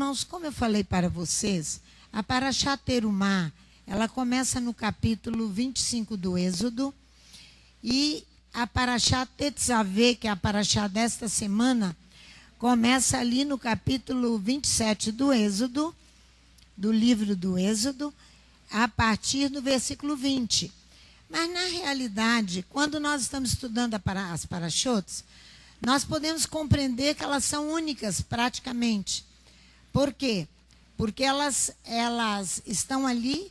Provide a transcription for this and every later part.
Irmãos, como eu falei para vocês, a Parashá Terumá, ela começa no capítulo 25 do Êxodo, e a Parashá Tetzaveh, que é a Parashá desta semana, começa ali no capítulo 27 do Êxodo, do livro do Êxodo, a partir do versículo 20. Mas, na realidade, quando nós estamos estudando as Parashots, nós podemos compreender que elas são únicas, praticamente. Por quê? Porque elas estão ali,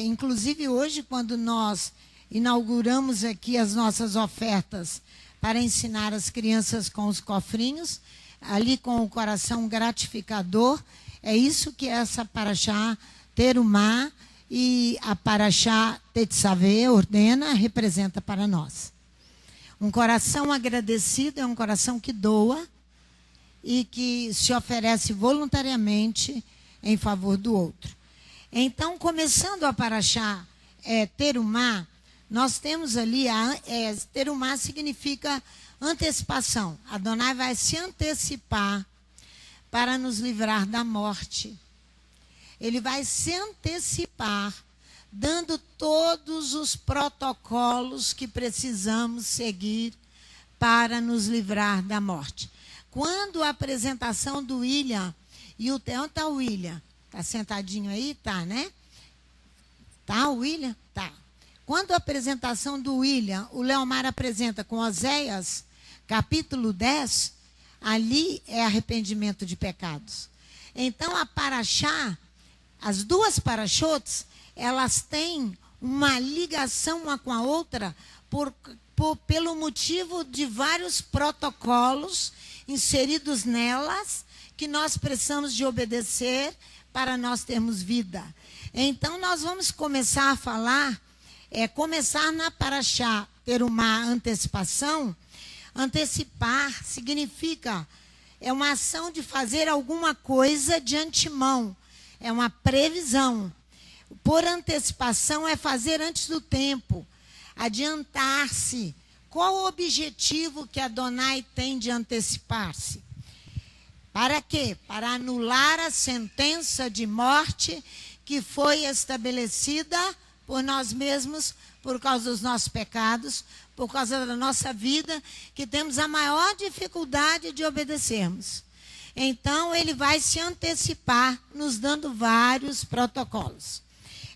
inclusive hoje, quando nós inauguramos aqui as nossas ofertas para ensinar as crianças com os cofrinhos, ali com o coração gratificador, é isso que essa Parashá Terumá e a Parashá Tetzaveh, ordena, representa para nós. Um coração agradecido é um coração que doa e que se oferece voluntariamente em favor do outro. Então, começando a Parashá Terumá, nós temos ali, Terumá significa antecipação. Adonai vai se antecipar para nos livrar da morte. Ele vai se antecipar, dando todos os protocolos que precisamos seguir para nos livrar da morte. Quando a apresentação do William, e onde está o William? Está sentadinho aí? Tá, né? Tá, o William? Tá. Quando a apresentação do William, o Leomar apresenta com Oséias, capítulo 10, ali é arrependimento de pecados. Então, a Parashá, as duas Parashots, elas têm uma ligação uma com a outra pelo motivo de vários protocolos inseridos nelas que nós precisamos de obedecer para nós termos vida. Então, nós vamos começar a falar, começar na Parashá Terumá, antecipação. Antecipar significa, é uma ação de fazer alguma coisa de antemão, é uma previsão. Por antecipação é fazer antes do tempo, adiantar-se. Qual o objetivo que Adonai tem de antecipar-se? Para quê? Para anular a sentença de morte que foi estabelecida por nós mesmos, por causa dos nossos pecados, por causa da nossa vida, que temos a maior dificuldade de obedecermos. Então, ele vai se antecipar, nos dando vários protocolos.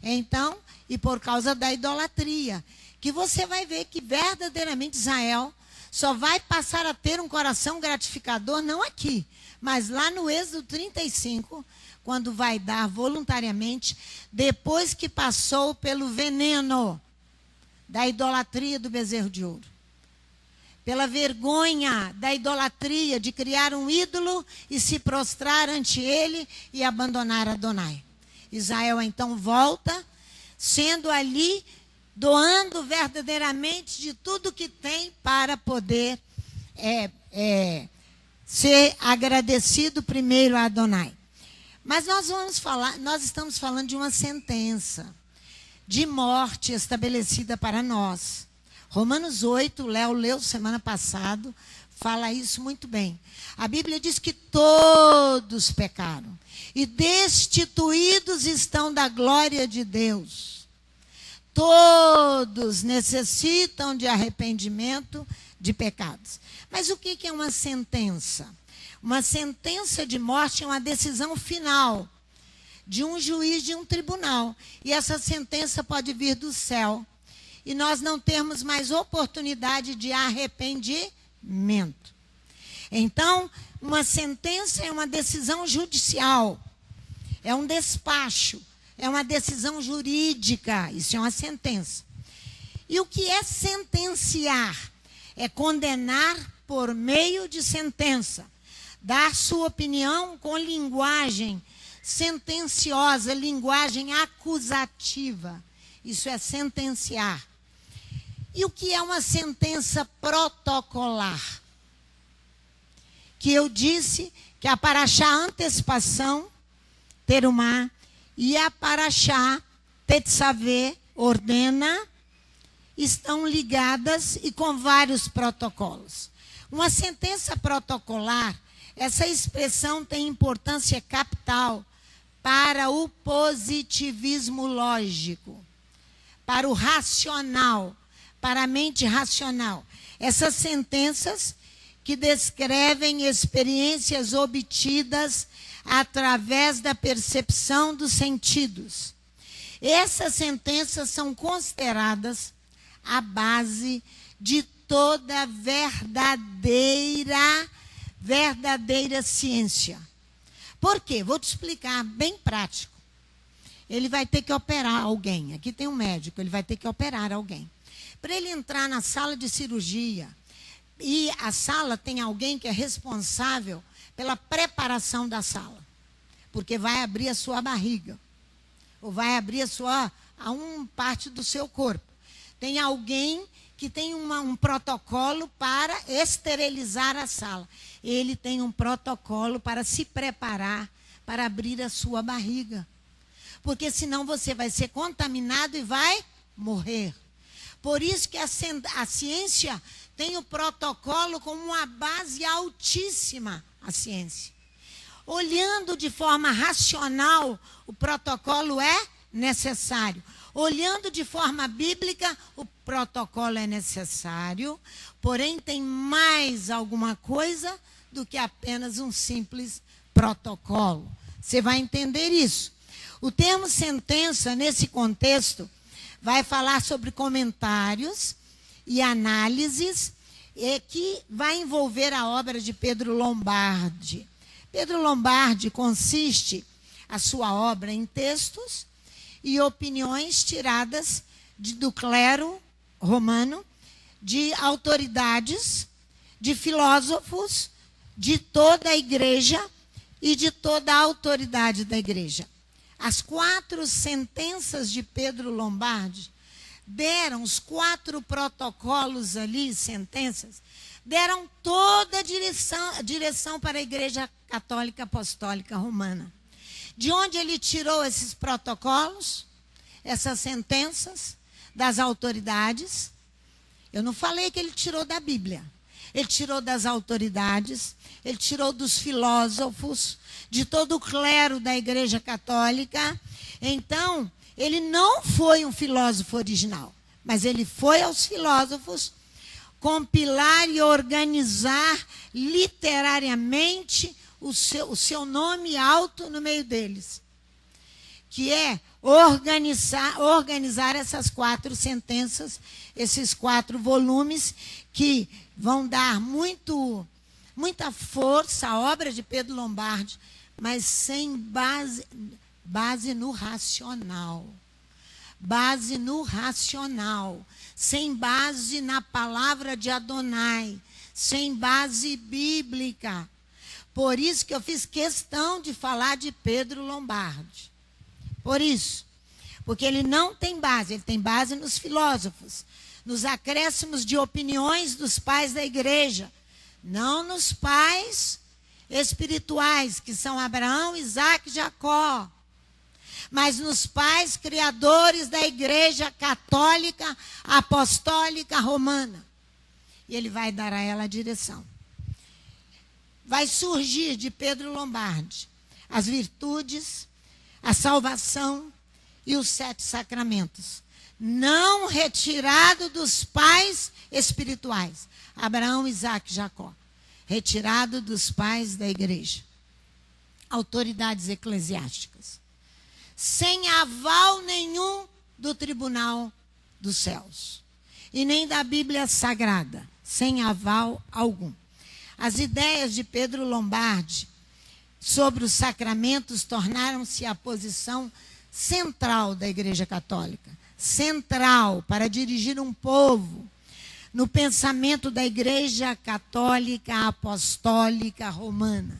Então, e por causa da idolatria, que você vai ver que verdadeiramente Israel só vai passar a ter um coração gratificador, não aqui, mas lá no Êxodo 35, quando vai dar voluntariamente, depois que passou pelo veneno da idolatria do bezerro de ouro. Pela vergonha da idolatria de criar um ídolo e se prostrar ante ele e abandonar Adonai. Israel então volta, sendo ali, doando verdadeiramente de tudo que tem para poder ser agradecido primeiro a Adonai. Mas nós estamos falando de uma sentença de morte estabelecida para nós. Romanos 8, o Léo leu semana passada, fala isso muito bem. A Bíblia diz que todos pecaram e destituídos estão da glória de Deus. Todos necessitam de arrependimento de pecados. Mas o que é uma sentença? Uma sentença de morte é uma decisão final de um juiz de um tribunal. E essa sentença pode vir do céu. E nós não temos mais oportunidade de arrependimento. Então, uma sentença é uma decisão judicial. É um despacho. É uma decisão jurídica. Isso é uma sentença. E o que é sentenciar? É condenar por meio de sentença. Dar sua opinião com linguagem sentenciosa, linguagem acusativa. Isso é sentenciar. E o que é uma sentença protocolar? Que eu disse que a Parashá antecipação, Terumá, e a Parashá Tetzaveh, ordena, estão ligadas e com vários protocolos. Uma sentença protocolar Essa expressão tem importância capital para o positivismo lógico, para o racional, para a mente racional. Essas sentenças que descrevem experiências obtidas através da percepção dos sentidos. Essas sentenças são consideradas a base de toda verdadeira ciência. Por quê? Vou te explicar, bem prático. Ele vai ter que operar alguém. Aqui tem um médico, ele vai ter que operar alguém. Para ele entrar na sala de cirurgia, e a sala tem alguém que é responsável pela preparação da sala, porque vai abrir a sua barriga, ou vai abrir a uma parte do seu corpo. Tem alguém que tem um protocolo para esterilizar a sala. Ele tem um protocolo para se preparar para abrir a sua barriga. Porque senão você vai ser contaminado e vai morrer. Por isso que a ciência tem o protocolo como uma base altíssima, a ciência. Olhando de forma racional, o protocolo é necessário. Olhando de forma bíblica, o protocolo é necessário, porém tem mais alguma coisa do que apenas um simples protocolo. Você vai entender isso. O termo sentença, nesse contexto, vai falar sobre comentários e análises que vai envolver a obra de Pedro Lombardi. Pedro Lombardi consiste a sua obra em textos e opiniões tiradas do clero romano, de autoridades, de filósofos, de toda a igreja e de toda a autoridade da igreja. As 4 sentenças de Pedro Lombardi deram os 4 protocolos ali, sentenças, deram toda a direção para a Igreja Católica Apostólica Romana. De onde ele tirou esses protocolos, essas sentenças das autoridades? Eu não falei que ele tirou da Bíblia. Ele tirou das autoridades, ele tirou dos filósofos, de todo o clero da Igreja Católica. Então, ele não foi um filósofo original, mas ele foi aos filósofos compilar e organizar literariamente o seu nome alto no meio deles, que é organizar essas 4 sentenças, esses 4 volumes, que vão dar muita força à obra de Pedro Lombardi, mas sem base no racional. Base no racional, sem base na palavra de Adonai, sem base bíblica. Por isso que eu fiz questão de falar de Pedro Lombardi. Por isso. Porque ele não tem base, ele tem base nos filósofos, nos acréscimos de opiniões dos pais da igreja, não nos pais espirituais, que são Abraão, Isaac e Jacó, mas nos pais criadores da igreja católica, apostólica, romana. E ele vai dar a ela a direção. Vai surgir de Pedro Lombardi as virtudes, a salvação e os 7 sacramentos, não retirado dos pais espirituais, Abraão, Isaac e Jacó, retirado dos pais da igreja, autoridades eclesiásticas, sem aval nenhum do tribunal dos céus, e nem da Bíblia Sagrada, sem aval algum. As ideias de Pedro Lombardi sobre os sacramentos tornaram-se a posição central da Igreja Católica, central para dirigir um povo no pensamento da Igreja Católica Apostólica Romana.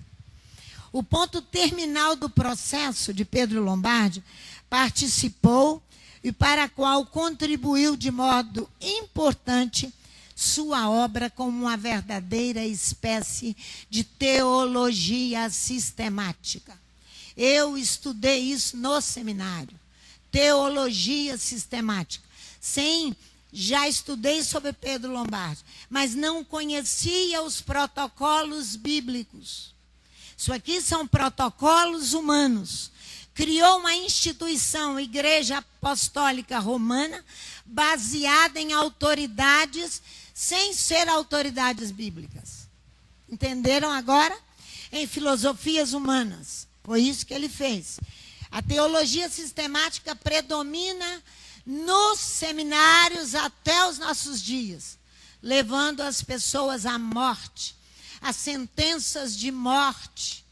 O ponto terminal do processo de Pedro Lombardi participou e para a qual contribuiu de modo importante sua obra como uma verdadeira espécie de teologia sistemática. Eu estudei isso no seminário, teologia sistemática. Já estudei sobre Pedro Lombardi, mas não conhecia os protocolos bíblicos. Isso aqui são protocolos humanos. Criou uma instituição, Igreja Apostólica Romana, baseada em autoridades, sem ser autoridades bíblicas. Entenderam agora? Em filosofias humanas. Foi isso que ele fez. A teologia sistemática predomina nos seminários até os nossos dias, levando as pessoas à morte, às sentenças de morte,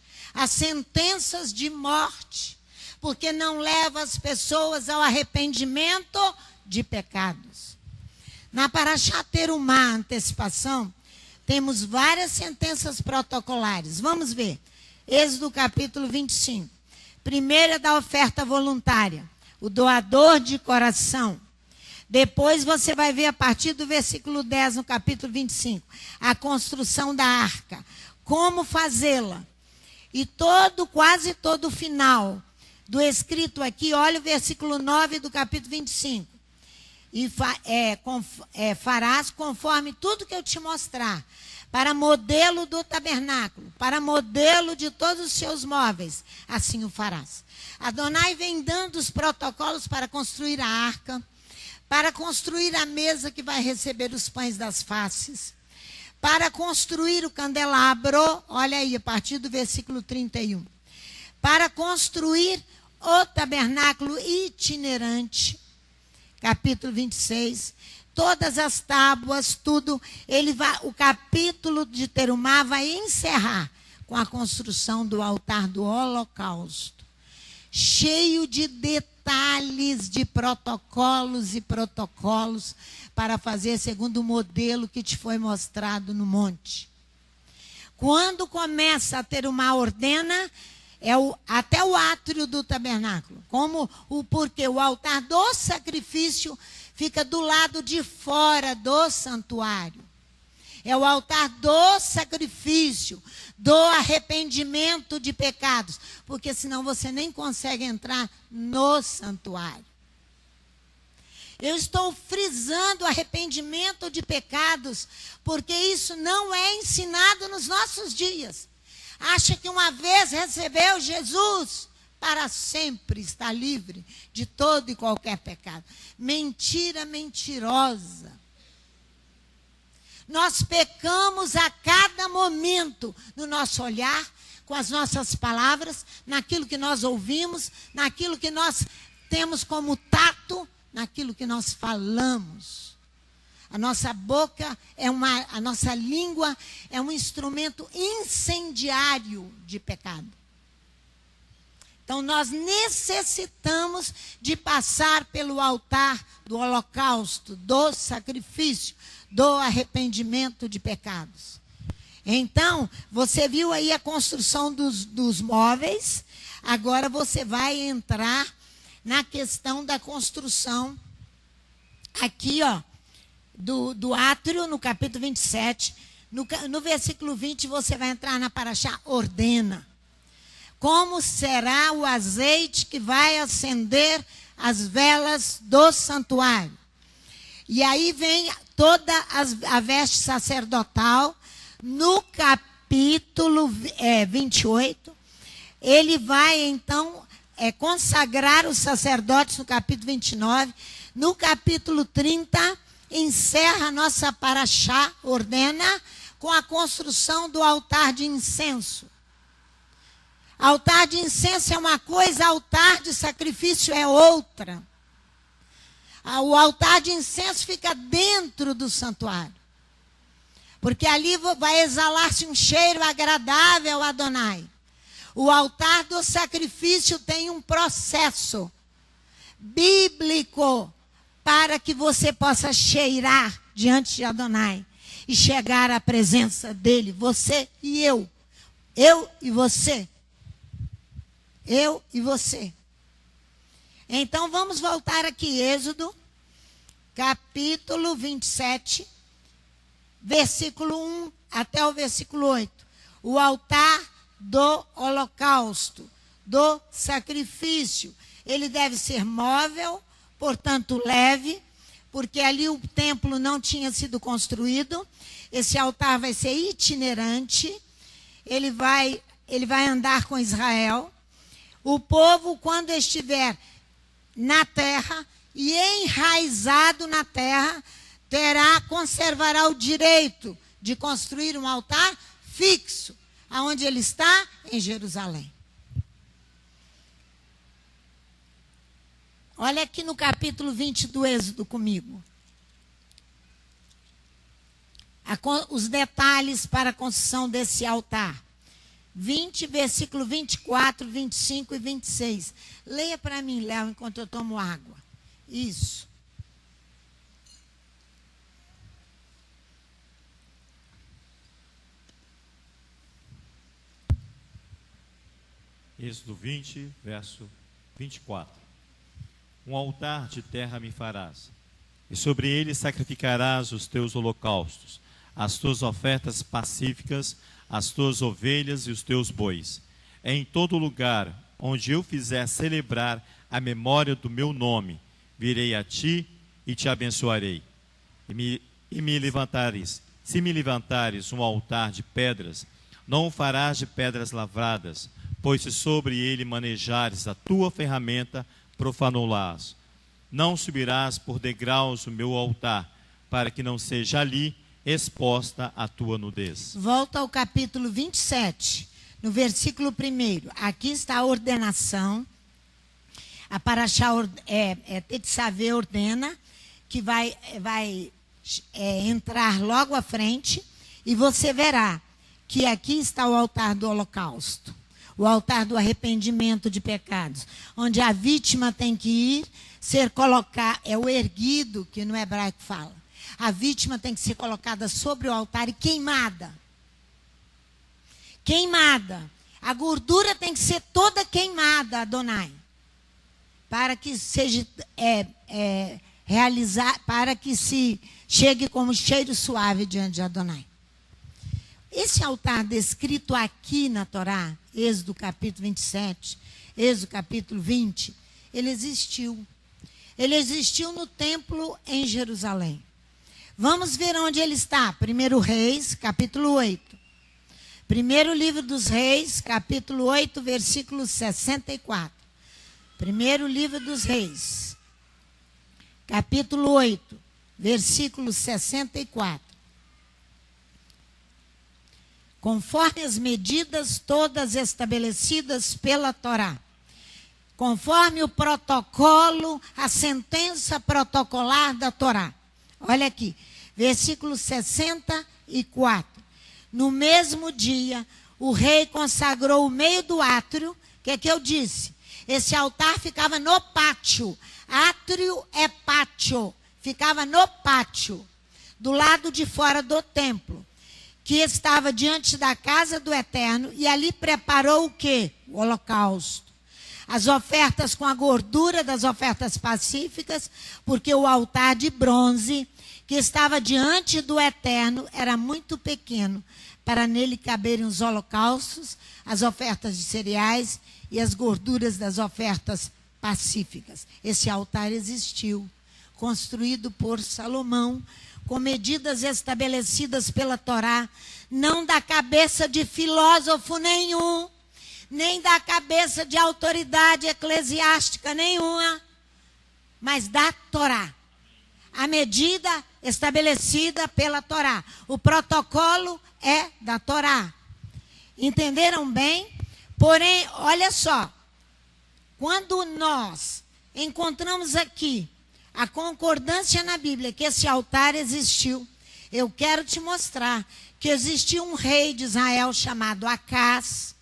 porque não leva as pessoas ao arrependimento de pecados. Na Parashá Terumá, antecipação, temos várias sentenças protocolares. Vamos ver. Êxodo capítulo 25. Primeira da oferta voluntária, o doador de coração. Depois você vai ver a partir do versículo 10, no capítulo 25, a construção da arca, como fazê-la. E quase todo o final do escrito aqui, olha o versículo 9 do capítulo 25. E farás conforme tudo que eu te mostrar, para modelo do tabernáculo, para modelo de todos os seus móveis, assim o farás. Adonai vem dando os protocolos para construir a arca, para construir a mesa que vai receber os pães das faces, para construir o candelabro, olha aí, a partir do versículo 31, para construir o tabernáculo itinerante, capítulo 26, todas as tábuas, tudo, o capítulo de Terumá vai encerrar com a construção do altar do holocausto, cheio de detalhes, de protocolos para fazer segundo o modelo que te foi mostrado no monte. Quando começa a Terumá ordena, até o átrio do tabernáculo, porque o altar do sacrifício fica do lado de fora do santuário. É o altar do sacrifício, do arrependimento de pecados, porque senão você nem consegue entrar no santuário. Eu estou frisando o arrependimento de pecados, porque isso não é ensinado nos nossos dias. Acha que uma vez recebeu Jesus, para sempre está livre de todo e qualquer pecado. Mentira mentirosa. Nós pecamos a cada momento no nosso olhar, com as nossas palavras, naquilo que nós ouvimos, naquilo que nós temos como tato, naquilo que nós falamos. A nossa boca a nossa língua é um instrumento incendiário de pecado. Então, nós necessitamos de passar pelo altar do holocausto, do sacrifício, do arrependimento de pecados. Então, você viu aí a construção dos móveis, agora você vai entrar na questão da construção, aqui, do átrio, no capítulo 27, no versículo 20, você vai entrar na Parashá ordena. Como será o azeite que vai acender as velas do santuário? E aí vem toda a veste sacerdotal, no capítulo 28, ele vai então consagrar os sacerdotes no capítulo 29, no capítulo 30, encerra a nossa Parashá, ordena, com a construção do altar de incenso. Altar de incenso é uma coisa, altar de sacrifício é outra. O altar de incenso fica dentro do santuário. Porque ali vai exalar-se um cheiro agradável a Adonai. O altar do sacrifício tem um processo bíblico para que você possa cheirar diante de Adonai e chegar à presença dele, você e eu. Eu e você. Eu e você. Então, vamos voltar aqui, Êxodo, capítulo 27, versículo 1 até o versículo 8. O altar do holocausto, do sacrifício. Ele deve ser móvel, portanto leve, porque ali o templo não tinha sido construído. Esse altar vai ser itinerante. Ele vai ele vai andar com Israel. O povo, quando estiver na terra e enraizado na terra, conservará o direito de construir um altar fixo. Aonde ele está? Em Jerusalém. Olha aqui no capítulo 20 do Êxodo comigo. Os detalhes para a construção desse altar. 20, versículo 24, 25 e 26. Leia para mim, Léo, enquanto eu tomo água. Isso. Êxodo 20, verso 24. Um altar de terra me farás, e sobre ele sacrificarás os teus holocaustos, as tuas ofertas pacíficas, as tuas ovelhas e os teus bois. Em todo lugar onde eu fizer celebrar a memória do meu nome, virei a ti e te abençoarei. E me levantares. Se me levantares um altar de pedras, não o farás de pedras lavradas, pois se sobre ele manejares a tua ferramenta, profanolás. Não subirás por degraus o meu altar, para que não seja ali exposta a tua nudez. Volta ao capítulo 27, no versículo 1. Aqui está a ordenação. A Paraxá Tetzaveh ordena que vai entrar logo à frente, e você verá que aqui está o altar do holocausto, o altar do arrependimento de pecados, onde a vítima tem que ir, ser colocada, é o erguido que no hebraico fala. A vítima tem que ser colocada sobre o altar e queimada. Queimada. A gordura tem que ser toda queimada, Adonai, para que seja para que se chegue como cheiro suave diante de Adonai. Esse altar descrito aqui na Torá, Êxodo capítulo 27, Êxodo capítulo 20, ele existiu. Ele existiu no templo em Jerusalém. Vamos ver onde ele está. 1 Reis, capítulo 8. Primeiro livro dos Reis, capítulo 8, versículo 64. Primeiro livro dos Reis, capítulo 8, versículo 64. Conforme as medidas todas estabelecidas pela Torá, conforme o protocolo, a sentença protocolar da Torá. Olha aqui, versículo 64. No mesmo dia, o rei consagrou o meio do átrio. O que eu disse? Esse altar ficava no pátio. Átrio é pátio. Ficava no pátio, do lado de fora do templo, que estava diante da casa do Eterno, e ali preparou o quê? O holocausto. As ofertas com a gordura das ofertas pacíficas, porque o altar de bronze que estava diante do Eterno era muito pequeno para nele caberem os holocaustos, as ofertas de cereais e as gorduras das ofertas pacíficas. Esse altar existiu, construído por Salomão, com medidas estabelecidas pela Torá, não da cabeça de filósofo nenhum, nem da cabeça de autoridade eclesiástica nenhuma, mas da Torá. A medida estabelecida pela Torá. O protocolo é da Torá. Entenderam bem? Porém, olha só, quando nós encontramos aqui a concordância na Bíblia que esse altar existiu, eu quero te mostrar que existia um rei de Israel chamado Acás,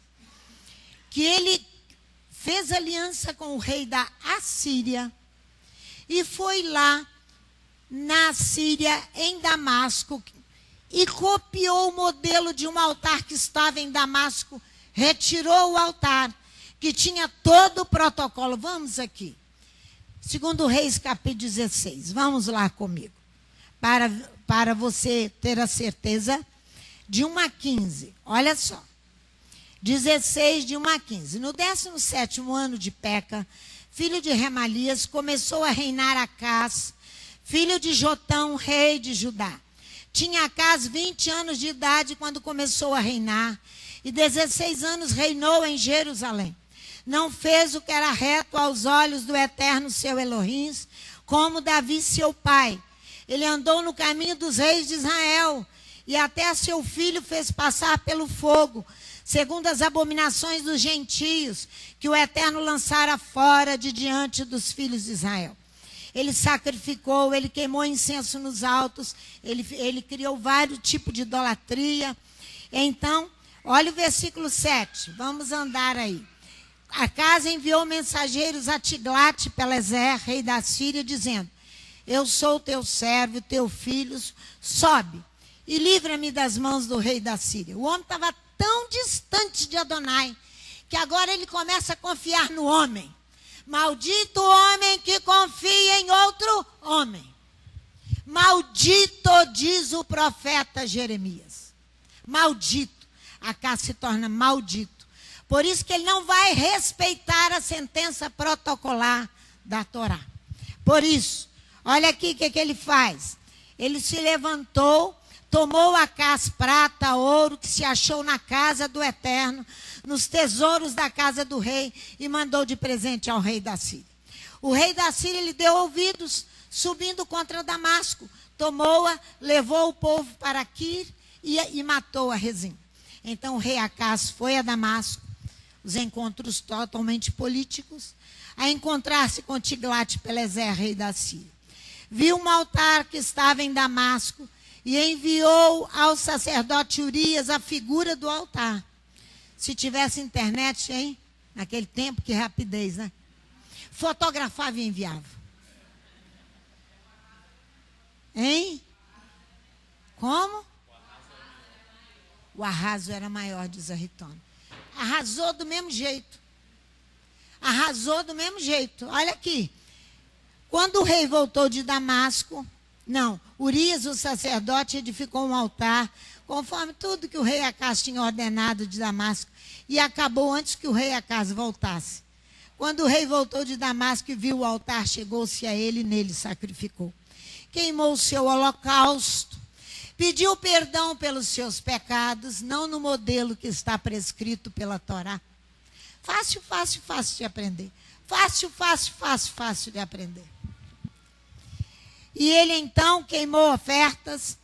que ele fez aliança com o rei da Assíria e foi lá na Síria, em Damasco, e copiou o modelo de um altar que estava em Damasco, retirou o altar, que tinha todo o protocolo. Vamos aqui. 2 Reis, capítulo 16. Vamos lá comigo. Para você ter a certeza, de 1 a 15. Olha só. 16, de 1 a 15. No 17º ano de Peca, filho de Remalias, começou a reinar Acás, filho de Jotão, rei de Judá. Tinha Acás 20 anos de idade quando começou a reinar, e 16 anos reinou em Jerusalém. Não fez o que era reto aos olhos do Eterno seu Elohim, como Davi seu pai. Ele andou no caminho dos reis de Israel, e até seu filho fez passar pelo fogo, segundo as abominações dos gentios, que o Eterno lançara fora de diante dos filhos de Israel. Ele sacrificou, ele queimou incenso nos altos, ele criou vários tipos de idolatria. Então, olha o versículo 7, vamos andar aí. Acás enviou mensageiros a Tiglat-Pileser, rei da Síria, dizendo: eu sou teu servo, teu filho, sobe e livra-me das mãos do rei da Síria. O homem estava tão distante de Adonai, que agora ele começa a confiar no homem. Maldito o homem que confia em outro homem. Maldito, diz o profeta Jeremias. Maldito. Acás se torna maldito. Por isso que ele não vai respeitar a sentença protocolar da Torá. Por isso, olha aqui o que ele faz. Ele se levantou, tomou Acás prata, ouro, que se achou na casa do Eterno, nos tesouros da casa do rei, e mandou de presente ao rei da Síria. O rei da Síria lhe deu ouvidos, subindo contra Damasco. Tomou-a, levou o povo para Quir e matou a Rezim. Então o rei Acás foi a Damasco, os encontros totalmente políticos, a encontrar-se com Tiglat-Pileser, rei da Síria. Viu um altar que estava em Damasco e enviou ao sacerdote Urias a figura do altar. Se tivesse internet, hein? Naquele tempo, que rapidez, né? Fotografava e enviava. Hein? Como? O arraso era maior, diz a Ritona. Arrasou do mesmo jeito. Arrasou do mesmo jeito. Olha aqui. Quando o rei voltou de Damasco, Urias, o sacerdote, edificou um altar, conforme tudo que o rei Acás tinha ordenado de Damasco, e acabou antes que o rei Acás voltasse. Quando o rei voltou de Damasco e viu o altar, chegou-se a ele e nele sacrificou. Queimou o seu holocausto, pediu perdão pelos seus pecados, não no modelo que está prescrito pela Torá. Fácil, fácil, fácil de aprender. Fácil, fácil, fácil, fácil de aprender. E ele então queimou ofertas,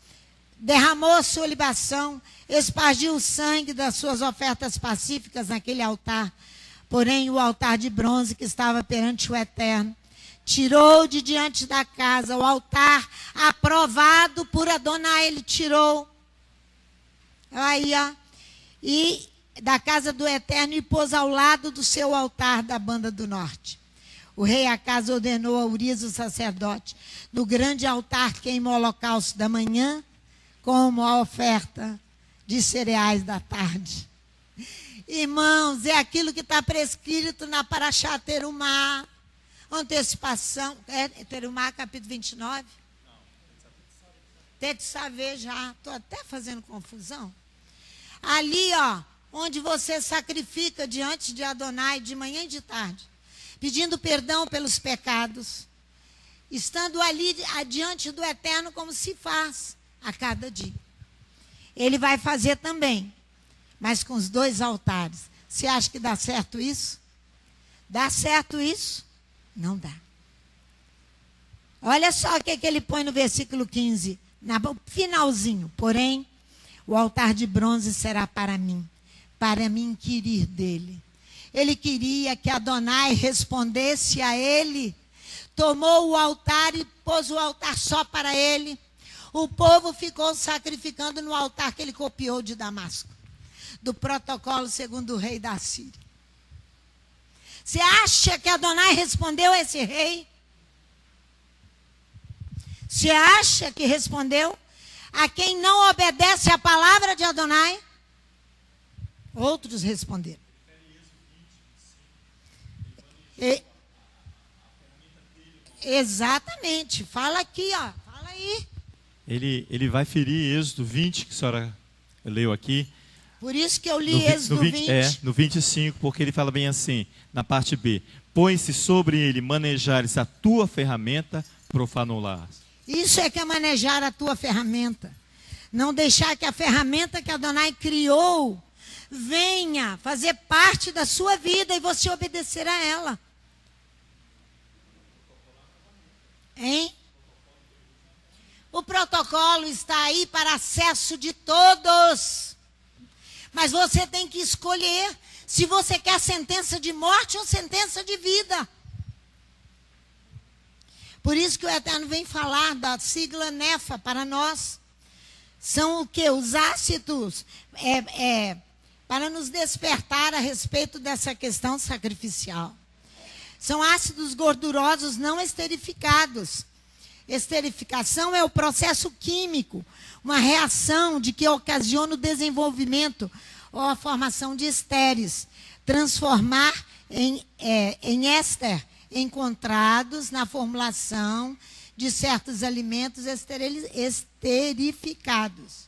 derramou sua libação, espargiu o sangue das suas ofertas pacíficas naquele altar. Porém, o altar de bronze que estava perante o Eterno, tirou de diante da casa o altar aprovado por Adonai, ele tirou. Aí, ó. E da casa do Eterno e pôs ao lado do seu altar da banda do norte. O rei Acás ordenou a Urias, o sacerdote, no grande altar queima o holocausto da manhã, como a oferta de cereais da tarde. Irmãos, é aquilo que está prescrito na Parashá Terumá, antecipação, Terumá capítulo 29. Tetsavê já, estou até fazendo confusão. Ali, ó, onde você sacrifica diante de Adonai de manhã e de tarde, pedindo perdão pelos pecados, estando ali diante do Eterno como se faz a cada dia. Ele vai fazer também, mas com os dois altares. Você acha que dá certo isso? Dá certo isso? Não dá. Olha só o que ele põe no versículo 15, no finalzinho. Porém, o altar de bronze será para mim inquirir dele. Ele queria que Adonai respondesse a ele. Tomou o altar e pôs o altar só para ele. O povo ficou sacrificando no altar que ele copiou de Damasco, do protocolo segundo o rei da Síria. Você acha que Adonai respondeu a esse rei? Você acha que respondeu? A quem não obedece à palavra de Adonai? Outros responderam. Exatamente. Fala aqui, ó. Fala aí. Ele vai ferir Êxodo 20, que a senhora leu aqui. Por isso que eu li Êxodo 20. No 25, porque ele fala bem assim, na parte B. Põe-se sobre ele manejares a tua ferramenta, profanou-la. Isso é que é manejar a tua ferramenta. Não deixar que a ferramenta que Adonai criou venha fazer parte da sua vida e você obedecer a ela. Hein? O protocolo está aí para acesso de todos. Mas você tem que escolher se você quer sentença de morte ou sentença de vida. Por isso que o Eterno vem falar da sigla NEFA para nós. São o quê? Os ácidos para nos despertar a respeito dessa questão sacrificial. São ácidos gordurosos não esterificados. Esterificação é o processo químico, uma reação de que ocasiona o desenvolvimento ou a formação de estéreis, transformar em éster encontrados na formulação de certos alimentos esterificados.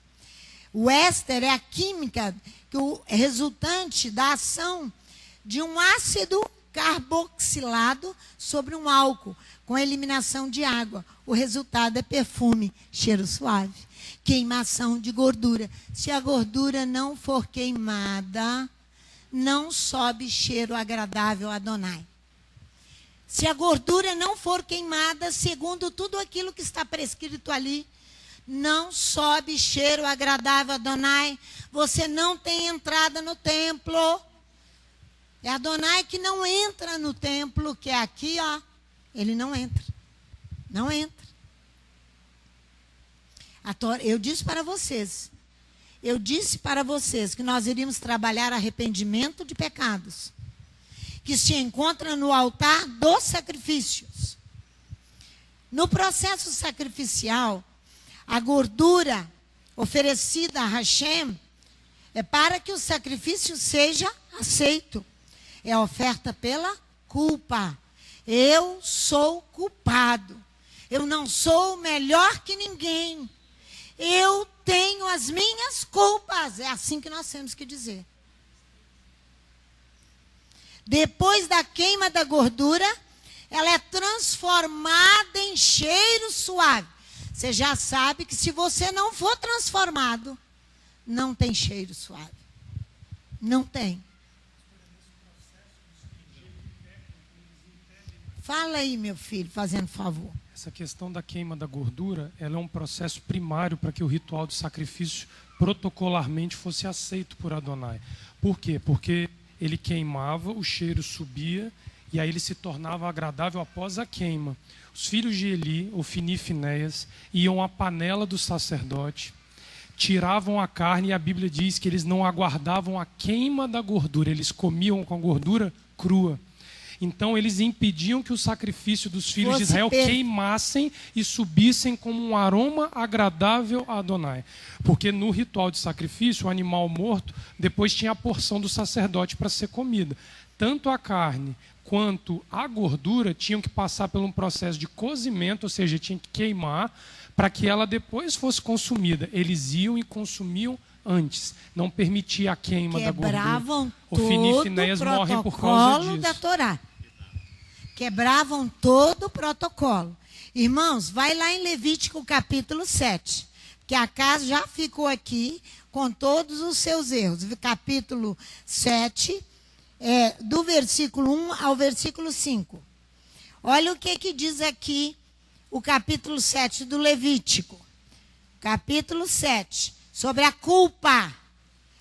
O éster é a química resultante da ação de um ácido carboxilado sobre um álcool, com eliminação de água. O resultado é perfume, cheiro suave, queimação de gordura. Se a gordura não for queimada, não sobe cheiro agradável a Adonai. Se a gordura não for queimada, segundo tudo aquilo que está prescrito ali, não sobe cheiro agradável a Adonai. Você não tem entrada no templo. É Adonai que não entra no templo, que é aqui, ó. Ele não entra. Não entra. Eu disse para vocês que nós iríamos trabalhar arrependimento de pecados, que se encontra no altar dos sacrifícios. No processo sacrificial, a gordura oferecida a Hashem é para que o sacrifício seja aceito. É a oferta pela culpa. Eu sou culpado. Eu não sou melhor que ninguém. Eu tenho as minhas culpas. É assim que nós temos que dizer. Depois da queima da gordura, ela é transformada em cheiro suave. Você já sabe que se você não for transformado, não tem cheiro suave. Não tem. Fala aí, meu filho, fazendo favor. Essa questão da queima da gordura, ela é um processo primário para que o ritual de sacrifício protocolarmente fosse aceito por Adonai. Por quê? Porque ele queimava, o cheiro subia e aí ele se tornava agradável após a queima. Os filhos de Eli, Ofni e Finéias, iam à panela do sacerdote, tiravam a carne e a Bíblia diz que eles não aguardavam a queima da gordura, eles comiam com a gordura crua. Então eles impediam que o sacrifício dos filhos de Israel queimassem e subissem como um aroma agradável a Adonai. Porque no ritual de sacrifício, o animal morto, depois tinha a porção do sacerdote para ser comida. Tanto a carne quanto a gordura tinham que passar por um processo de cozimento, ou seja, tinha que queimar para que ela depois fosse consumida. Eles iam e consumiam antes, não permitia a queima da gordura. Quebravam Ofni e Finéias morrem por causa disso. Da Torá. Quebravam todo o protocolo. Irmãos, vai lá em Levítico capítulo 7, que a casa já ficou aqui com todos os seus erros. Capítulo 7, do versículo 1 ao versículo 5. Olha o que diz aqui o capítulo 7 do Levítico. Capítulo 7, sobre a culpa.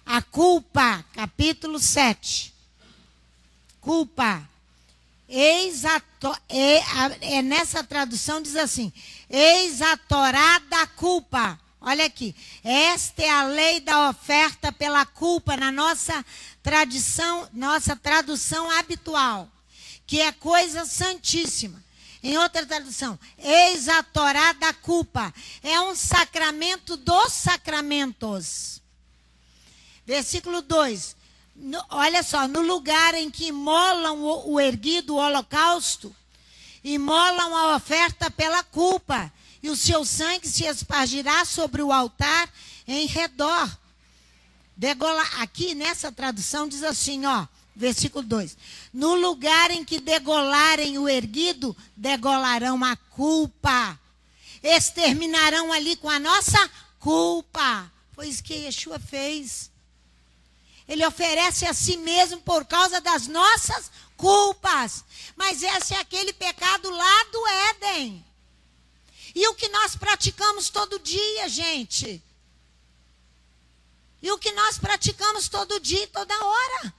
A culpa, capítulo 7. Culpa. Nessa tradução diz assim: eis a Torá da culpa. Olha aqui, esta é a lei da oferta pela culpa na nossa tradução habitual, que é coisa santíssima. Em outra tradução, eis a Torá da culpa. É um sacramento dos sacramentos. Versículo 2. Olha só, no lugar em que imolam o erguido, o holocausto, imolam a oferta pela culpa, e o seu sangue se espargirá sobre o altar em redor. Aqui nessa tradução diz assim, ó, versículo 2. No lugar em que degolarem o erguido, degolarão a culpa. Exterminarão ali com a nossa culpa. Foi isso que Yeshua fez. Ele oferece a si mesmo por causa das nossas culpas. Mas esse é aquele pecado lá do Éden. E o que nós praticamos todo dia, gente? E o que nós praticamos todo dia e toda hora?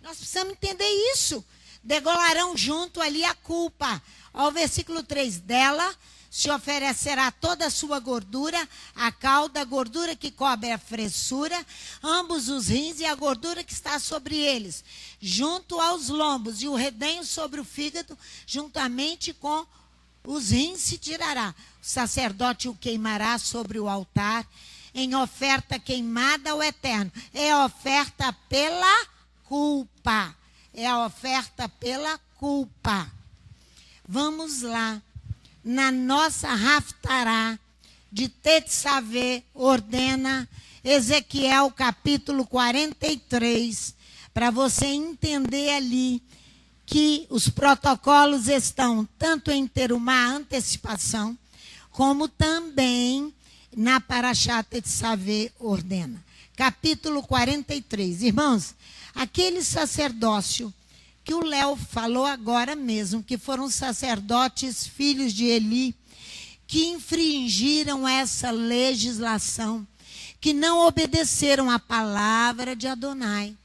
Nós precisamos entender isso. Degolarão junto ali a culpa. Ao versículo 3 dela, se oferecerá toda a sua gordura, a cauda, a gordura que cobre a fressura, ambos os rins e a gordura que está sobre eles, junto aos lombos, e o redenho sobre o fígado, juntamente com os rins se tirará. O sacerdote o queimará sobre o altar, em oferta queimada ao Eterno. É a oferta pela culpa. É a oferta pela culpa. Vamos lá. Na nossa Haftará de Tetzaveh, ordena Ezequiel capítulo 43, para você entender ali que os protocolos estão tanto em Terumá, antecipação, como também na Parashá Tetzaveh ordena. Capítulo 43. Irmãos, aquele sacerdócio que o Léo falou agora mesmo, que foram sacerdotes filhos de Eli, que infringiram essa legislação, que não obedeceram à palavra de Adonai.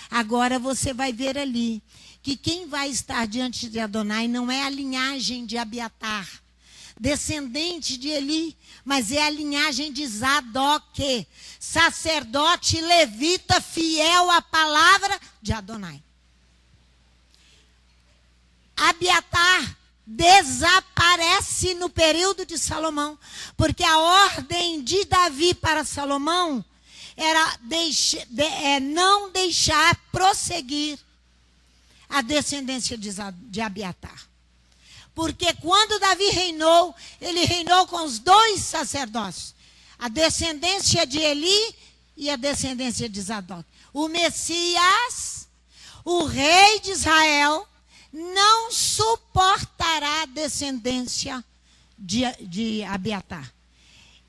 Agora você vai ver ali que quem vai estar diante de Adonai não é a linhagem de Abiatar, descendente de Eli, mas é a linhagem de Zadok, sacerdote levita fiel à palavra de Adonai. Abiatar desaparece no período de Salomão, porque a ordem de Davi para Salomão era não deixar prosseguir a descendência de Abiatar. Porque quando Davi reinou, ele reinou com os dois sacerdócios, a descendência de Eli e a descendência de Zadok. O Messias, o rei de Israel, não suportará a descendência de Abiatar.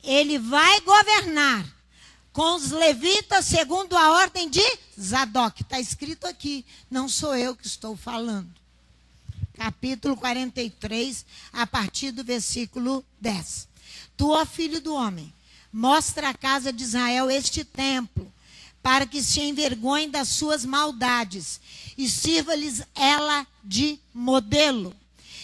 Ele vai governar com os levitas segundo a ordem de Zadok. Está escrito aqui, não sou eu que estou falando. Capítulo 43, a partir do versículo 10. Tu, ó filho do homem, mostra à casa de Israel este templo, para que se envergonhem das suas maldades, e sirva-lhes ela de modelo.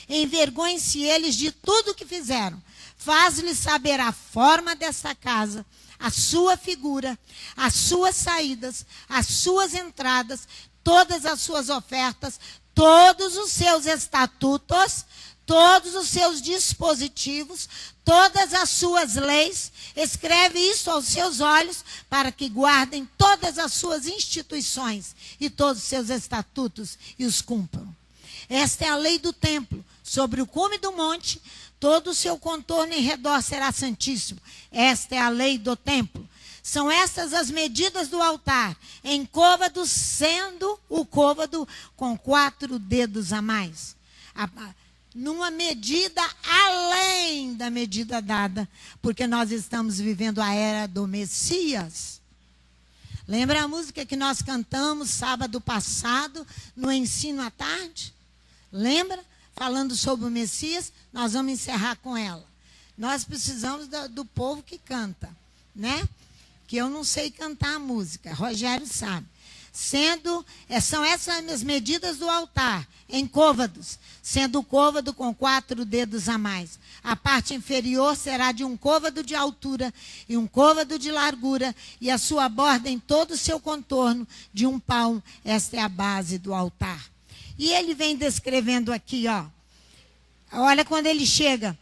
Envergonhem-se eles de tudo o que fizeram. Faz-lhes saber a forma dessa casa, a sua figura, as suas saídas, as suas entradas, todas as suas ofertas, todos os seus estatutos, todos os seus dispositivos, todas as suas leis. Escreve isso aos seus olhos, para que guardem todas as suas instituições e todos os seus estatutos e os cumpram. Esta é a lei do templo. Sobre o cume do monte, todo o seu contorno em redor será santíssimo. Esta é a lei do templo. São estas as medidas do altar, em côvado, sendo o côvado com 4 dedos a mais. Numa medida além da medida dada, porque nós estamos vivendo a era do Messias. Lembra a música que nós cantamos sábado passado, no ensino à tarde? Lembra? Falando sobre o Messias, nós vamos encerrar com ela. Nós precisamos do povo que canta, né? Que eu não sei cantar a música, Rogério sabe. São essas as medidas do altar, em côvados, sendo o côvado com 4 dedos a mais. A parte inferior será de um côvado de altura e um côvado de largura, e a sua borda em todo o seu contorno de 1 palmo. Esta é a base do altar. E ele vem descrevendo aqui, ó. Olha quando ele chega,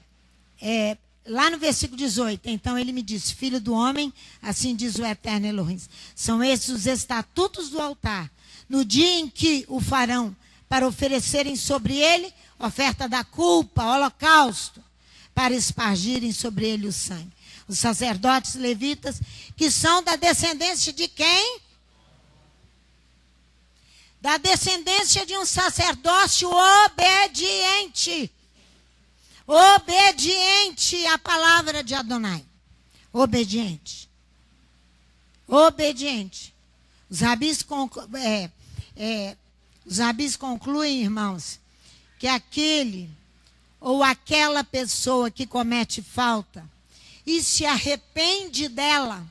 lá no versículo 18, então ele me disse, filho do homem, assim diz o Eterno Elohim, são esses os estatutos do altar, no dia em que o farão, para oferecerem sobre ele oferta da culpa, holocausto, para espargirem sobre ele o sangue. Os sacerdotes levitas, que são da descendência de quem? Da descendência de um sacerdócio obediente. Obediente à palavra de Adonai. Obediente. Obediente. Os rabis concluem, irmãos, que aquele ou aquela pessoa que comete falta e se arrepende dela,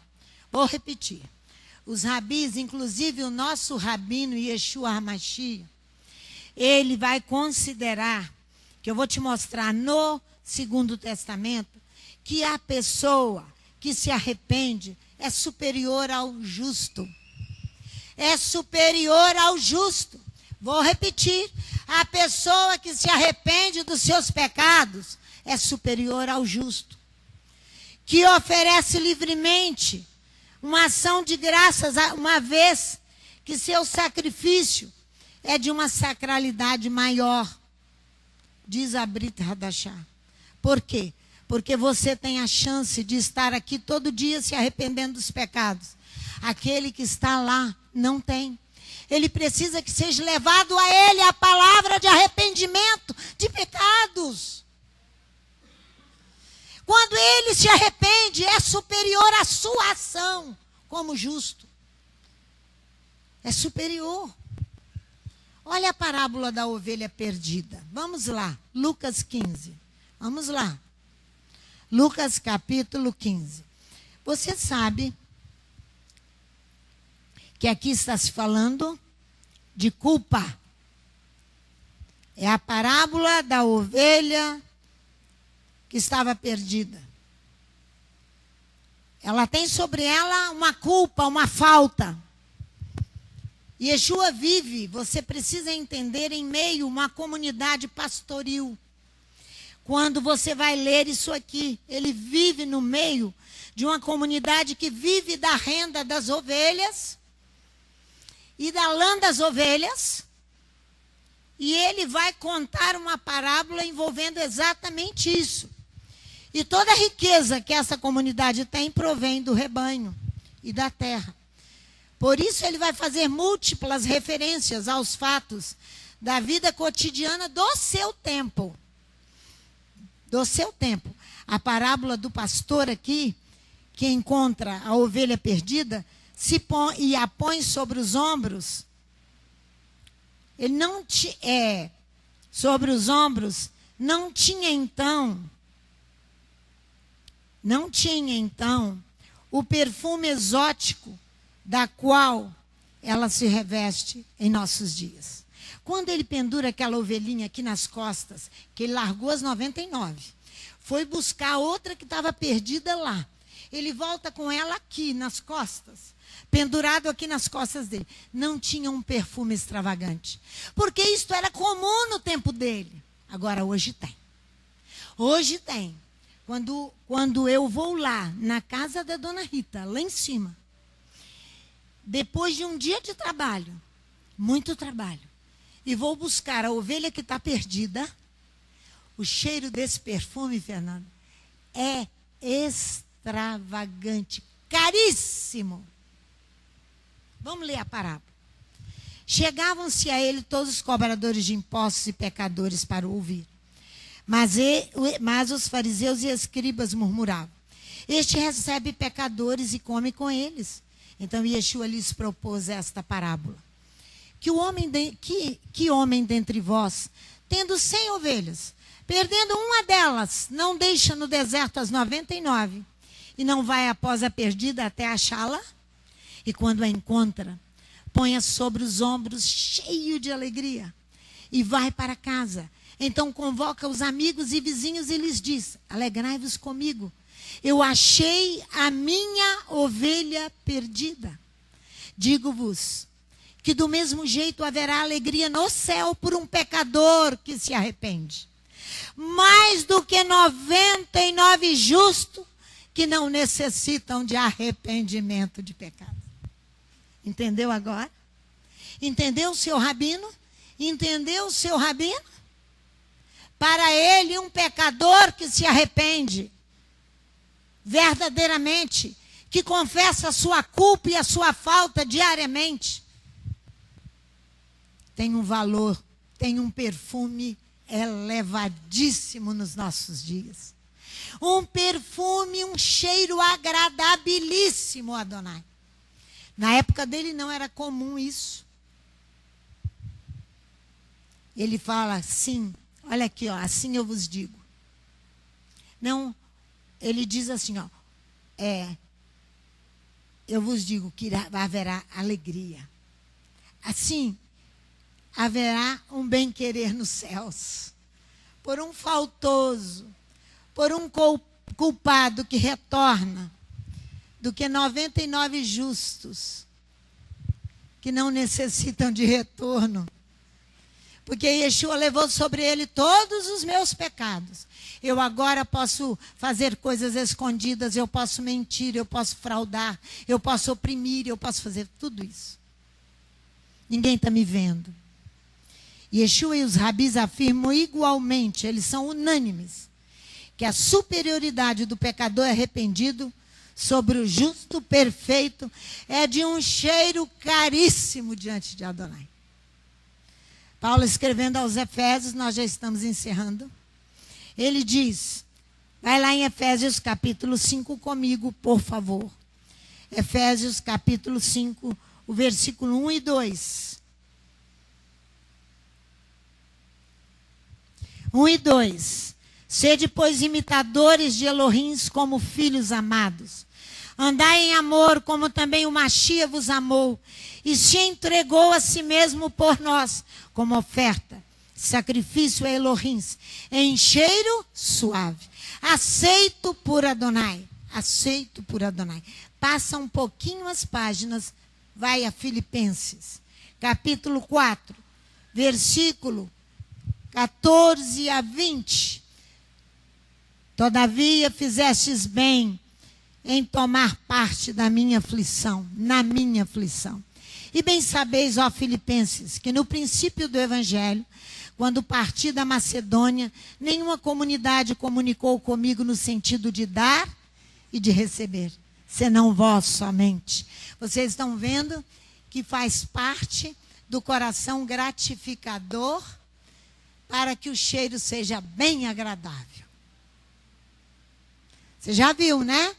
vou repetir, os rabis, inclusive o nosso rabino Yeshua HaMashiach, ele vai considerar, que eu vou te mostrar no Segundo Testamento, que a pessoa que se arrepende é superior ao justo. É superior ao justo. Vou repetir. A pessoa que se arrepende dos seus pecados é superior ao justo. Que oferece livremente uma ação de graças, uma vez que seu sacrifício é de uma sacralidade maior. Diz a Brit Hadashah. Por quê? Porque você tem a chance de estar aqui todo dia se arrependendo dos pecados. Aquele que está lá não tem. Ele precisa que seja levado a ele a palavra de arrependimento de pecados. Quando ele se arrepende, é superior à sua ação como justo. É superior. Olha a parábola da ovelha perdida. Vamos lá, Lucas 15. Vamos lá. Lucas capítulo 15. Você sabe que aqui está se falando de culpa. É a parábola da ovelha que estava perdida. Ela tem sobre ela uma culpa, uma falta. Yeshua vive, você precisa entender, em meio a uma comunidade pastoril. Quando você vai ler isso aqui, ele vive no meio de uma comunidade que vive da renda das ovelhas e da lã das ovelhas. E ele vai contar uma parábola envolvendo exatamente isso. E toda a riqueza que essa comunidade tem provém do rebanho e da terra. Por isso ele vai fazer múltiplas referências aos fatos da vida cotidiana do seu tempo. Do seu tempo. A parábola do pastor aqui, que encontra a ovelha perdida, e a põe sobre os ombros. Ele não sobre os ombros, não tinha então o perfume exótico da qual ela se reveste em nossos dias. Quando ele pendura aquela ovelhinha aqui nas costas, que ele largou as 99, foi buscar outra que estava perdida lá. Ele volta com ela aqui nas costas, pendurado aqui nas costas dele. Não tinha um perfume extravagante, porque isto era comum no tempo dele. Agora hoje tem. Hoje tem. Quando eu vou lá na casa da dona Rita, lá em cima, depois de um dia de trabalho, muito trabalho, e vou buscar a ovelha que está perdida, o cheiro desse perfume, Fernando, é extravagante, caríssimo. Vamos ler a parábola. Chegavam-se a ele todos os cobradores de impostos e pecadores para o ouvir. Mas os fariseus e escribas murmuravam: este recebe pecadores e come com eles. Então Yeshua lhes propôs esta parábola. Que homem dentre vós, tendo 100 ovelhas, perdendo uma delas, não deixa no deserto as 99, e não vai após a perdida até achá-la? E quando a encontra, põe-a sobre os ombros, cheio de alegria, e vai para casa. Então convoca os amigos e vizinhos e lhes diz: alegrai-vos comigo, eu achei a minha ovelha perdida. Digo-vos que do mesmo jeito haverá alegria no céu por um pecador que se arrepende, mais do que 99 justos que não necessitam de arrependimento de pecado. Entendeu agora? Entendeu o seu rabino? Entendeu o seu rabino? Para ele, um pecador que se arrepende verdadeiramente, que confessa a sua culpa e a sua falta diariamente, tem um valor, tem um perfume elevadíssimo nos nossos dias. Um perfume, um cheiro agradabilíssimo, Adonai. Na época dele não era comum isso. Ele fala assim, olha aqui, ó, assim eu vos digo. Não, ele diz assim, ó, eu vos digo que haverá alegria. Assim, haverá um bem-querer nos céus. Por um faltoso, por um culpado que retorna, do que 99 justos, que não necessitam de retorno. Porque Yeshua levou sobre ele todos os meus pecados. Eu agora posso fazer coisas escondidas, eu posso mentir, eu posso fraudar, eu posso oprimir, eu posso fazer tudo isso. Ninguém está me vendo. Yeshua e os rabis afirmam igualmente, eles são unânimes, que a superioridade do pecador arrependido sobre o justo perfeito é de um cheiro caríssimo diante de Adonai. Paulo escrevendo aos Efésios, nós já estamos encerrando. Ele diz, vai lá em Efésios capítulo 5 comigo, por favor. Efésios capítulo 5, o versículo 1 e 2. 1 e 2. Sede, pois, imitadores de Elohim como filhos amados. Andai em amor, como também o Machia vos amou, e se entregou a si mesmo por nós, como oferta, sacrifício a Elohim, em cheiro suave, aceito por Adonai. Aceito por Adonai. Passa um pouquinho as páginas, vai a Filipenses, capítulo 4, versículo 14 a 20. Todavia fizestes bem em tomar parte da minha aflição, na minha aflição. E bem sabeis, ó Filipenses, que no princípio do Evangelho, quando parti da Macedônia, nenhuma comunidade comunicou comigo no sentido de dar e de receber, senão vós somente. Vocês estão vendo que faz parte do coração gratificador para que o cheiro seja bem agradável. Você já viu, né?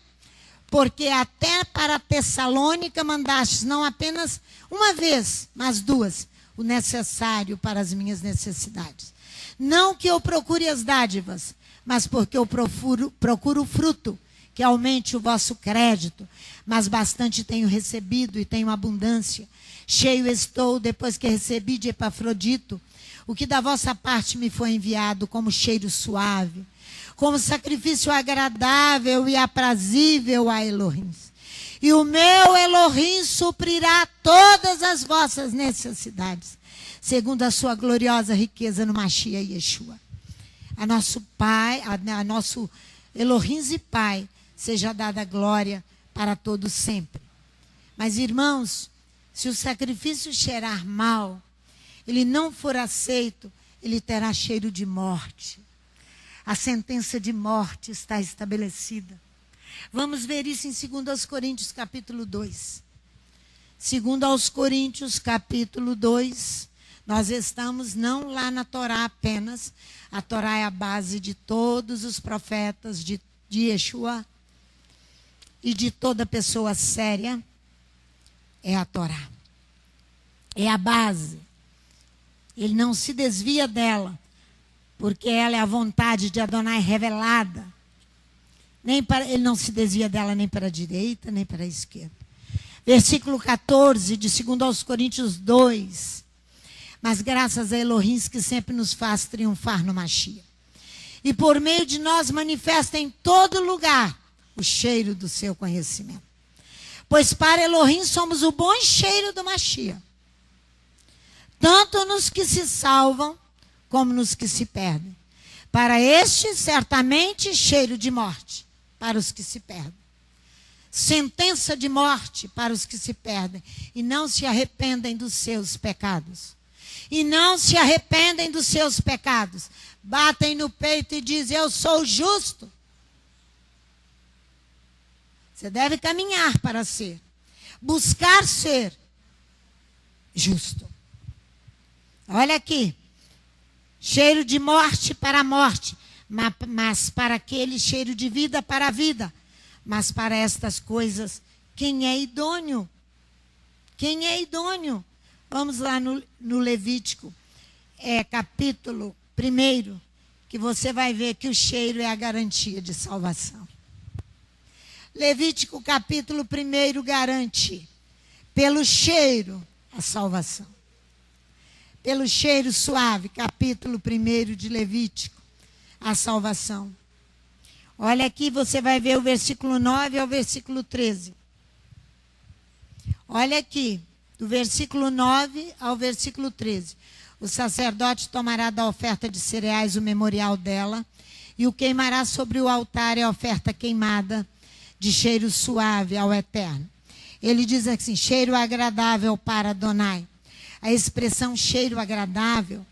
Porque até para Tessalônica mandastes não apenas uma vez, mas duas, o necessário para as minhas necessidades. Não que eu procure as dádivas, mas porque eu procuro o fruto, que aumente o vosso crédito. Mas bastante tenho recebido e tenho abundância. Cheio estou depois que recebi de Epafrodito, o que da vossa parte me foi enviado como cheiro suave, como sacrifício agradável e aprazível a Elohim. E o meu Elohim suprirá todas as vossas necessidades, segundo a sua gloriosa riqueza no Machia Yeshua. A nosso Pai, a nosso Elohim e Pai, seja dada glória para todos sempre. Mas, irmãos, se o sacrifício cheirar mal, ele não for aceito, ele terá cheiro de morte. A sentença de morte está estabelecida. Vamos ver isso em 2 Coríntios capítulo 2. 2 Coríntios capítulo 2. Nós estamos não lá na Torá apenas. A Torá é a base de todos os profetas de Yeshua e de toda pessoa séria. É a Torá. É a base. Ele não se desvia dela, porque ela é a vontade de Adonai revelada. Ele não se desvia dela nem para a direita, nem para a esquerda. Versículo 14 de 2 Coríntios 2. Mas graças a Elohim que sempre nos faz triunfar no Machia. E por meio de nós manifesta em todo lugar o cheiro do seu conhecimento. Pois para Elohim somos o bom cheiro do Machia. Tanto nos que se salvam, como nos que se perdem. Para este, certamente, cheiro de morte, para os que se perdem. Sentença de morte para os que se perdem e não se arrependem dos seus pecados. E não se arrependem dos seus pecados. Batem no peito e dizem, eu sou justo. Você deve caminhar para ser. Buscar ser justo. Olha aqui. Cheiro de morte para a morte. mas para aquele cheiro de vida, para a vida. Mas para estas coisas, quem é idôneo? Quem é idôneo? Vamos lá no Levítico, capítulo 1, que você vai ver que o cheiro é a garantia de salvação. Levítico capítulo 1 garante, pelo cheiro, a salvação. Pelo cheiro suave, capítulo 1 de Levítico, a salvação. Olha aqui, você vai ver o versículo 9 ao versículo 13. Olha aqui, do versículo 9 ao versículo 13. O sacerdote tomará da oferta de cereais o memorial dela e o queimará sobre o altar e a oferta queimada de cheiro suave ao Eterno. Ele diz assim, cheiro agradável para Adonai. A expressão cheiro agradável,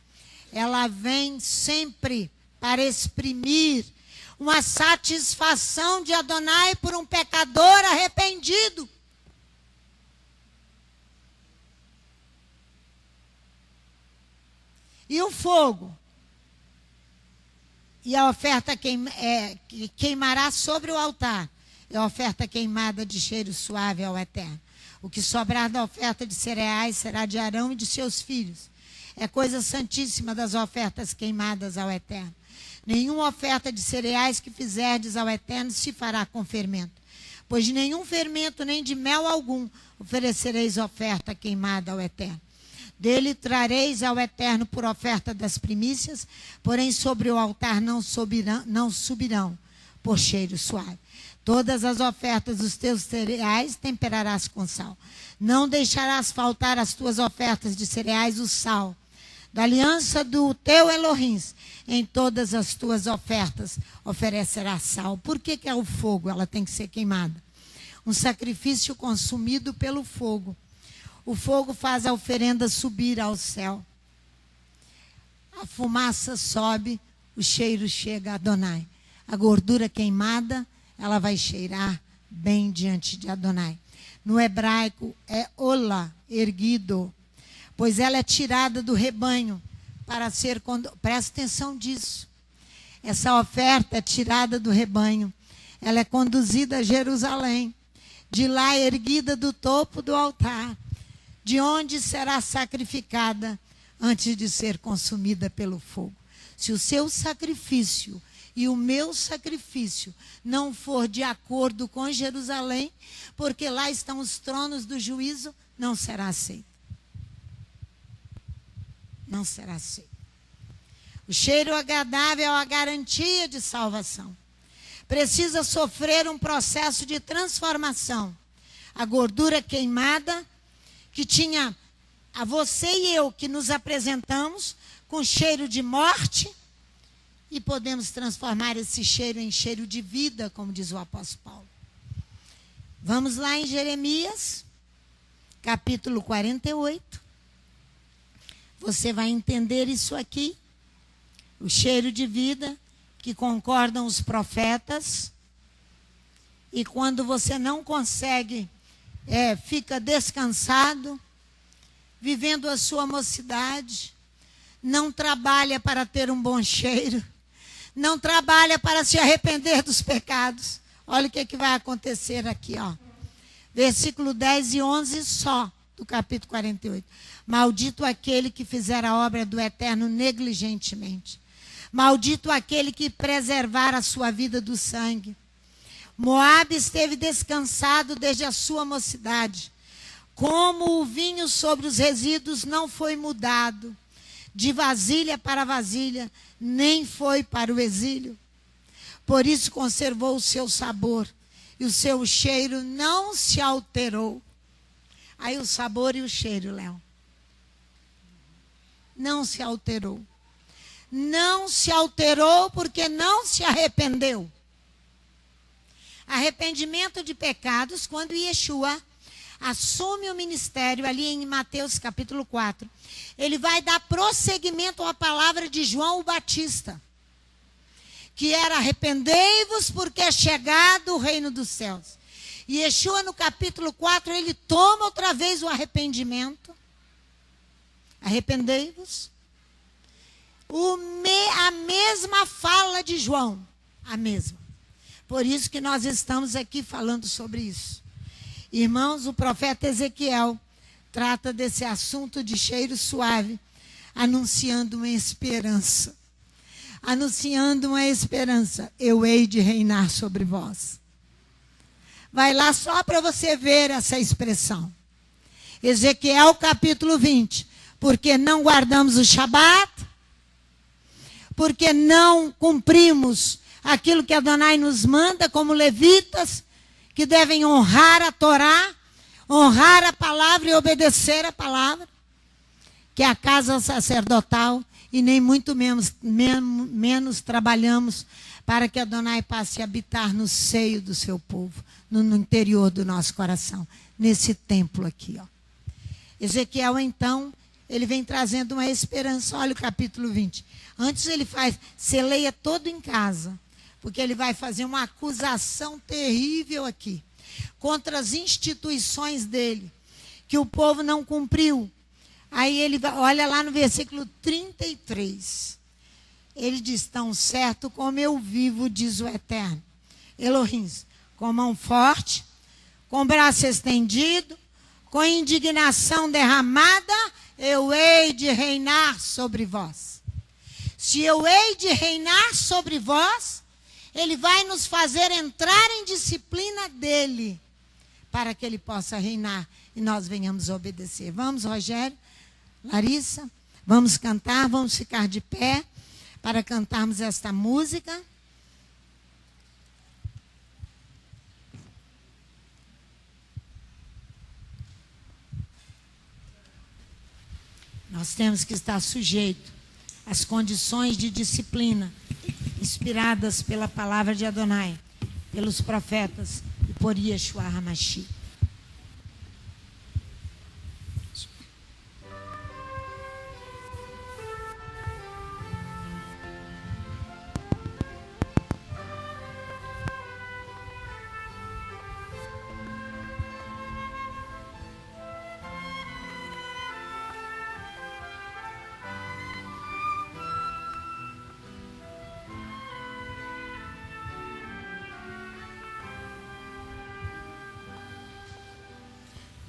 ela vem sempre para exprimir uma satisfação de Adonai por um pecador arrependido. E o fogo? E a oferta que queimará sobre o altar. É a oferta queimada de cheiro suave ao Eterno. O que sobrar da oferta de cereais será de Arão e de seus filhos. É coisa santíssima das ofertas queimadas ao Eterno. Nenhuma oferta de cereais que fizerdes ao Eterno se fará com fermento. Pois de nenhum fermento, nem de mel algum, oferecereis oferta queimada ao Eterno. Dele trareis ao Eterno por oferta das primícias, porém sobre o altar não subirão por cheiro suave. Todas as ofertas dos teus cereais temperarás com sal. Não deixarás faltar as tuas ofertas de cereais o sal. Da aliança do teu Elohim, em todas as tuas ofertas oferecerás sal. Por que é o fogo? Ela tem que ser queimada. Um sacrifício consumido pelo fogo. O fogo faz a oferenda subir ao céu. A fumaça sobe, o cheiro chega a Adonai. A gordura queimada, ela vai cheirar bem diante de Adonai. No hebraico é ola, erguido, pois ela é tirada do rebanho para ser... Presta atenção disso. Essa oferta é tirada do rebanho. Ela é conduzida a Jerusalém. De lá erguida do topo do altar, de onde será sacrificada antes de ser consumida pelo fogo. Se o seu sacrifício e o meu sacrifício não for de acordo com Jerusalém, porque lá estão os tronos do juízo, não será aceito. Não será aceito. O cheiro agradável é a garantia de salvação. Precisa sofrer um processo de transformação. A gordura queimada, que tinha a você e eu que nos apresentamos com cheiro de morte, e podemos transformar esse cheiro em cheiro de vida, como diz o apóstolo Paulo. Vamos lá em Jeremias, capítulo 48. Você vai entender isso aqui. O cheiro de vida, que concordam os profetas. E quando você não consegue, fica descansado, vivendo a sua mocidade, não trabalha para ter um bom cheiro, não trabalha para se arrepender dos pecados. Olha o que vai acontecer aqui, ó. Versículo 10 e 11 só, do capítulo 48. Maldito aquele que fizer a obra do Eterno negligentemente. Maldito aquele que preservar a sua vida do sangue. Moabe esteve descansado desde a sua mocidade. Como o vinho sobre os resíduos não foi mudado, de vasilha para vasilha, nem foi para o exílio. Por isso conservou o seu sabor, e o seu cheiro não se alterou. Aí o sabor e o cheiro, Léo. Não se alterou. Não se alterou porque não se arrependeu. Arrependimento de pecados, quando Yeshua assume o ministério ali em Mateus capítulo 4. Ele vai dar prosseguimento à palavra de João o Batista, que era arrependei-vos porque é chegado o reino dos céus. E Yeshua no capítulo 4, ele toma outra vez o arrependimento. Arrependei-vos. A mesma fala de João, a mesma. Por isso que nós estamos aqui falando sobre isso. Irmãos, o profeta Ezequiel trata desse assunto de cheiro suave, anunciando uma esperança. Anunciando uma esperança. Eu hei de reinar sobre vós. Vai lá só para você ver essa expressão. Ezequiel capítulo 20. Porque não guardamos o Shabat, porque não cumprimos aquilo que Adonai nos manda como levitas, que devem honrar a Torá, honrar a palavra e obedecer a palavra, que é a casa sacerdotal, e nem muito menos trabalhamos para que Adonai passe a habitar no seio do seu povo, no interior do nosso coração, nesse templo aqui, ó. Ezequiel, então, ele vem trazendo uma esperança. Olha o capítulo 20. Antes ele faz, você leia todo em casa, porque ele vai fazer uma acusação terrível aqui, contra as instituições dele, que o povo não cumpriu. Aí ele olha lá no versículo 33. Ele diz, tão certo como eu vivo, diz o Eterno, Elohim, com mão forte, com braço estendido, com indignação derramada, eu hei de reinar sobre vós. Se eu hei de reinar sobre vós, ele vai nos fazer entrar em disciplina dele, para que ele possa reinar e nós venhamos obedecer. Vamos, Rogério, Larissa, vamos cantar, vamos ficar de pé para cantarmos esta música. Nós temos que estar sujeitos às condições de disciplina inspiradas pela palavra de Adonai, pelos profetas e por Yeshua HaMashiach.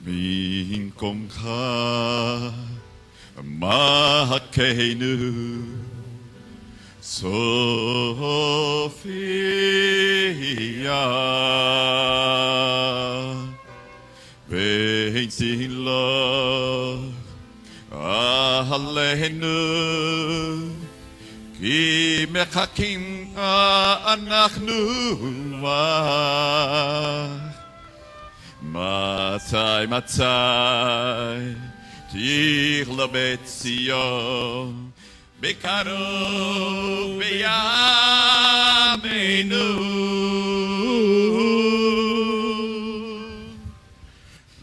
במקומך מחכנו סופיה ותהילה עלינו כי מחכים אנחנו מתי תכלה בציון בקרוב בימינו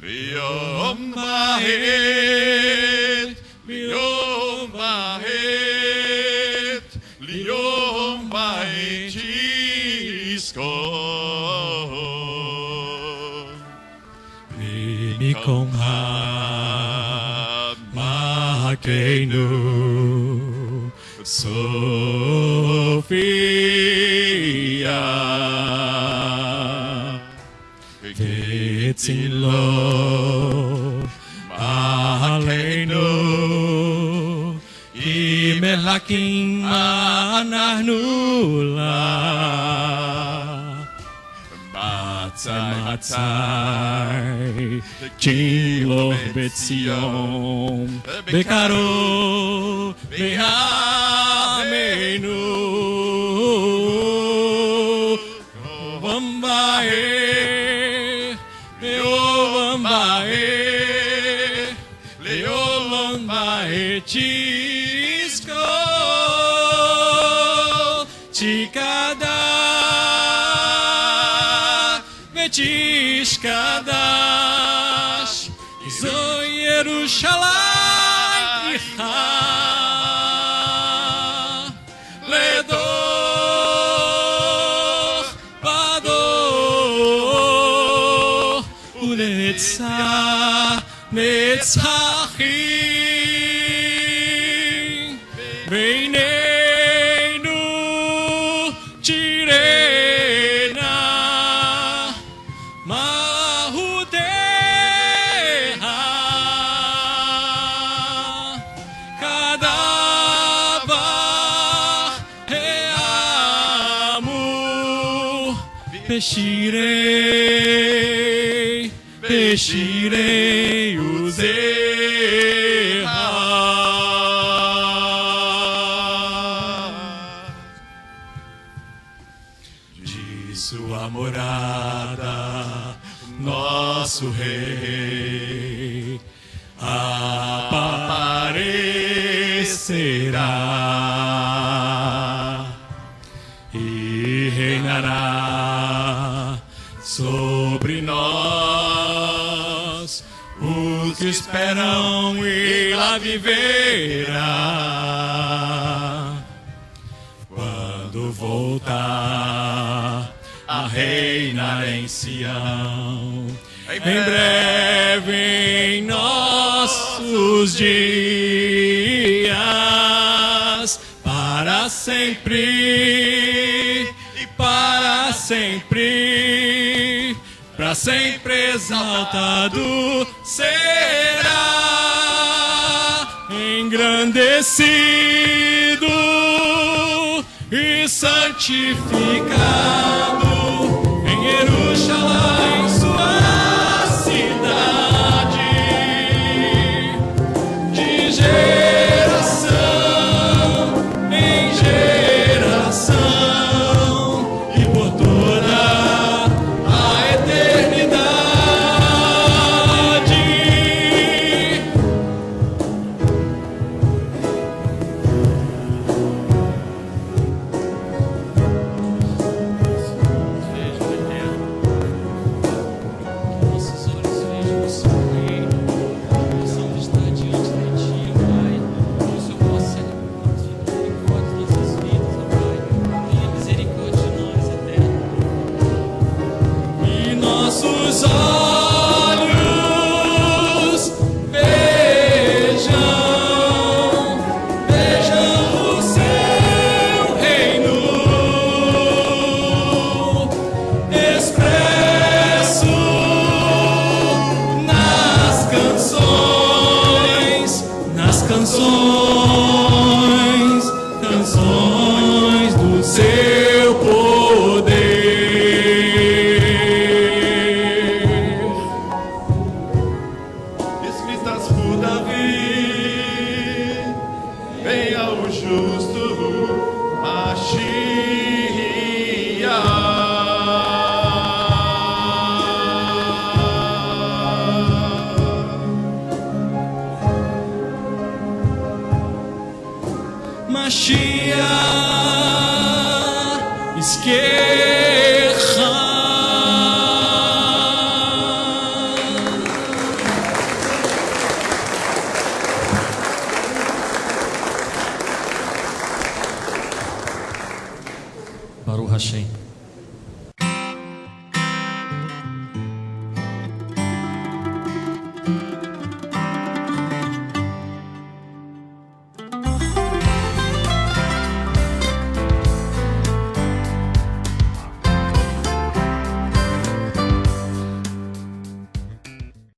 ליום בהית ליום בהית ליום בהית יזכור במקומך מחכנו סופיה וצילו עלינו כי מחכים אנחנו לה מתי תכלה בציון בקרוב בימינו יום בהית ליום בהית ליום בהית יזכור תיקדה תשקדש זו ירושלים איכה לדור בדור ולנצח נצחים בעיני vestirei, vestirei os erros de sua morada, nosso Rei aparecerá e reinará sobre nós. Os que esperam e lá viverá. Quando voltar a reinar em Sião, em breve em nossos dias, para sempre e para sempre exaltado será, engrandecido e santificado.